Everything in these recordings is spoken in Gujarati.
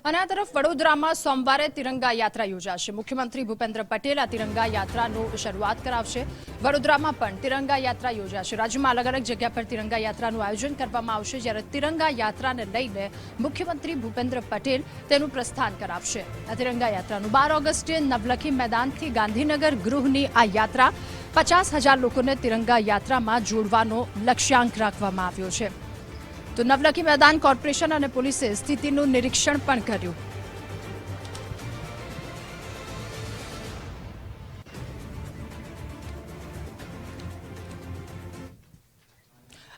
અને આ તરફ વડોદરામાં સોમવારે તિરંગા યાત્રા યોજાશે। મુખ્યમંત્રી ભૂપેન્દ્ર પટેલ આ તિરંગા યાત્રાનો શરૂઆત કરાવશે। વડોદરામાં પણ તિરંગા યાત્રા યોજાશે। રાજ્યમાં અલગ અલગ જગ્યા પર તિરંગા યાત્રાનું આયોજન કરવામાં આવશે, જ્યારે તિરંગા યાત્રાને લઈને મુખ્યમંત્રી ભૂપેન્દ્ર પટેલ તેનું પ્રસ્થાન કરાવશે। આ તિરંગા યાત્રાનું 12 ઓગસ્ટે નવલખી મેદાનથી ગાંધીનગર ગૃહની આ યાત્રા 50,000 લોકોને તિરંગા યાત્રામાં જોડવાનો લક્ષ્યાંક રાખવામાં આવ્યો છે। તો નવલખી મેદાન કોર્પોરેશન અને પોલીસે સ્થિતિનું નિરીક્ષણ પણ કર્યું।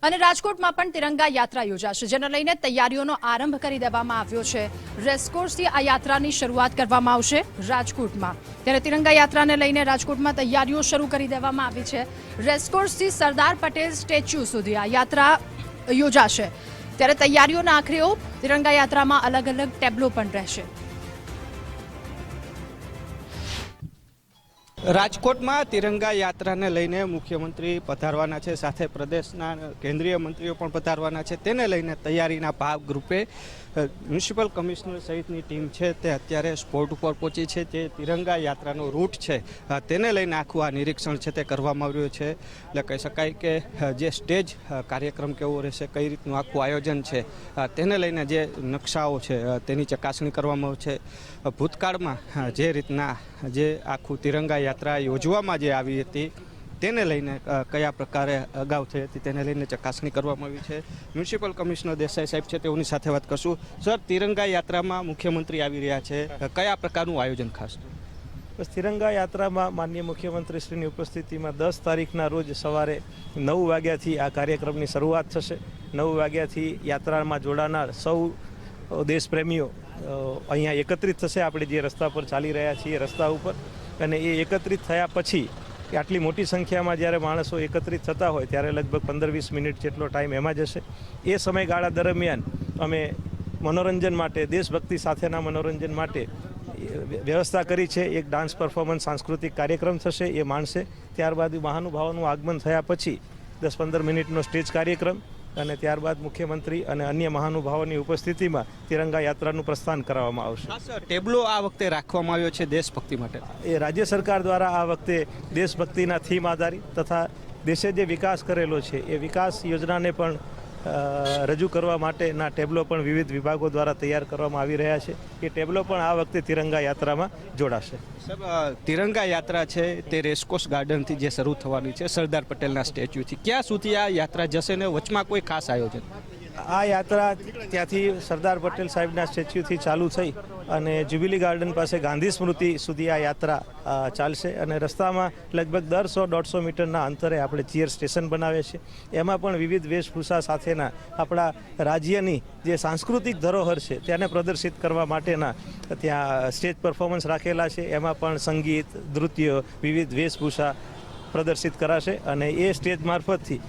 અને રાજકોટમાં પણ તિરંગા યાત્રા યોજાશે, જેને લઈને તૈયારીઓનો આરંભ કરી દેવામાં આવ્યો છે। રેસકોર્સથી આ યાત્રાની શરૂઆત કરવામાં આવશે રાજકોટમાં, ત્યારે તિરંગા યાત્રાને લઈને રાજકોટમાં તૈયારીઓ શરૂ કરી દેવામાં આવી છે। રેસકોર્સથી સરદાર પટેલ સ્ટેચ્યુ સુધી આ યાત્રા યોજાશે, ત્યારે તૈયારીઓના આખરે ઓપ। તિરંગા યાત્રામાં અલગ અલગ ટેબ્લો પણ રહેશે। રાજકોટમાં તિરંગા યાત્રાને લઈને મુખ્યમંત્રી પધારવાના છે, સાથે પ્રદેશના કેન્દ્રીય મંત્રીઓ પણ પધારવાના છે। તેને લઈને તૈયારીના ભાગરૂપે મ્યુનિસિપલ કમિશનર સહિતની ટીમ છે તે અત્યારે સ્પોટ ઉપર પહોંચી છે। જે તિરંગા યાત્રાનો રૂટ છે તેને લઈને આખું આ નિરીક્ષણ છે તે કરવામાં આવ્યું છે। એટલે કહી શકાય કે જે સ્ટેજ કાર્યક્રમ કેવો રહેશે, કઈ રીતનું આખું આયોજન છે તેને લઈને જે નકશાઓ છે તેની ચકાસણી કરવામાં આવશે। ભૂતકાળમાં જે રીતના જે આખું તિરંગા યાત્રા યોજવામાં જે આવી હતી તેને લઈને કયા પ્રકારે અગાઉ થઈ હતી તેને લઈને ચકાસણી કરવામાં આવી છે। મ્યુનિસિપલ કમિશનર દેસાઈ સાહેબ છે, તેઓની સાથે વાત કરશું। સર, તિરંગા યાત્રામાં મુખ્યમંત્રી આવી રહ્યા છે, કયા પ્રકારનું આયોજન ખાસ? બસ, તિરંગા યાત્રામાં માનનીય મુખ્યમંત્રીશ્રીની ઉપસ્થિતિમાં 10 તારીખના રોજ સવારે 9 વાગ્યાથી આ કાર્યક્રમની શરૂઆત થશે। 9 વાગ્યાથી યાત્રામાં જોડાનાર સૌ દેશપ્રેમીઓ અહીંયા એકત્રિત થશે, આપણે જે રસ્તા પર ચાલી રહ્યા છીએ રસ્તા ઉપર। અને એ એકત્રિત થયા પછી આટલી મોટી સંખ્યામાં જ્યારે માણસો એકત્રિત થતા હોય ત્યારે લગભગ 15-20 મિનિટ જેટલો ટાઈમ એમાં જશે। એ સમયગાળા દરમિયાન અમે મનોરંજન માટે, દેશભક્તિ સાથેના મનોરંજન માટે વ્યવસ્થા કરી છે। એક ડાન્સ પરફોર્મન્સ, સાંસ્કૃતિક કાર્યક્રમ થશે, એ માણસે। ત્યારબાદ મહાનુભાવોનું આગમન થયા પછી 10-15 મિનિટનો સ્ટેજ કાર્યક્રમ, અને ત્યારબાદ મુખ્યમંત્રી અને અન્ય મહાનુભાવોની ઉપસ્થિતિમાં તિરંગા યાત્રાનું પ્રસ્થાન કરવામાં આવશે। ટેબ્લો આ વખતે રાખવામાં આવ્યો છે દેશભક્તિ માટે? એ રાજ્ય સરકાર દ્વારા આ વખતે દેશભક્તિના થીમ આધારિત તથા દેશે જે વિકાસ કરેલો છે એ વિકાસ યોજનાને પણ રજૂ કરવા માટેના ટેબ્લો પણ વિવિધ વિભાગો દ્વારા તૈયાર કરવામાં આવી રહ્યા છે। એ ટેબ્લો પણ આ વખતે તિરંગા યાત્રામાં જોડાશે। તિરંગા યાત્રા છે તે રેસકોર્સ ગાર્ડનથી જે શરૂ થવાની છે, સરદાર પટેલના સ્ટેચ્યુથી, ક્યાં સુધી આ યાત્રા જશે ને વચમાં કોઈ ખાસ આયોજન? આ યાત્રા ત્યાંથી સરદાર પટેલ સાહેબના સ્ટેચ્યુથી ચાલુ થઈ અને જ્યુબિલી ગાર્ડન પાસે ગાંધી સ્મૃતિ સુધી આ યાત્રા ચાલશે। અને રસ્તામાં લગભગ 100-150 મીટરના અંતરે આપણે ચીયર સ્ટેશન બનાવે છે, એમાં પણ વિવિધ વેશભૂષા સાથેના આપણા રાજ્યની જે સાંસ્કૃતિક ધરોહર છે તેને પ્રદર્શિત કરવા માટેના ત્યાં સ્ટેજ પરફોર્મન્સ રાખેલા છે। એમાં પણ સંગીત, નૃત્ય, વિવિધ વેશભૂષા પ્રદર્શિત કરાશે, અને એ સ્ટેજ મારફતથી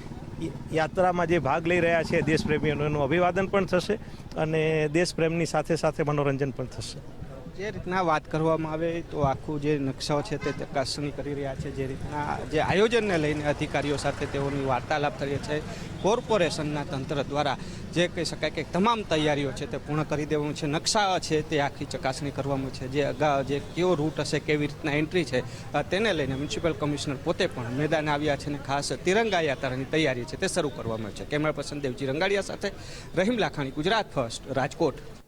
યાત્રામાં જે ભાગ લઈ રહ્યા છે દેશપ્રેમીઓનું અભિવાદન પણ થશે અને દેશપ્રેમની સાથે સાથે મનોરંજન પણ થશે। જે રીતના વાત કરવામાં આવે તો આખું જે નકશાઓ છે તે ચકાસણી કરી રહ્યા છે, જે રીતના જે આયોજનને લઈને અધિકારીઓ સાથે તેઓની વાર્તાલાપ કરી છે। કોર્પોરેશનના તંત્ર દ્વારા જે કહી શકાય કે તમામ તૈયારીઓ છે તે પૂર્ણ કરી દેવાનું છે। નકશા છે તે આખી ચકાસણી કરવામાં છે, જે અગાઉ જે કેવો રૂટ હશે, કેવી રીતના એન્ટ્રી છે તેને લઈને મ્યુનિસિપલ કમિશનર પોતે પણ મેદાન આવ્યા છે અને ખાસ તિરંગા યાત્રાની તૈયારી છે તે શરૂ કરવામાં છે। કેમેરા પર્સન દેવજી રંગાડિયા સાથે રહીમ લાખાણી, ગુજરાત ફર્સ્ટ, રાજકોટ।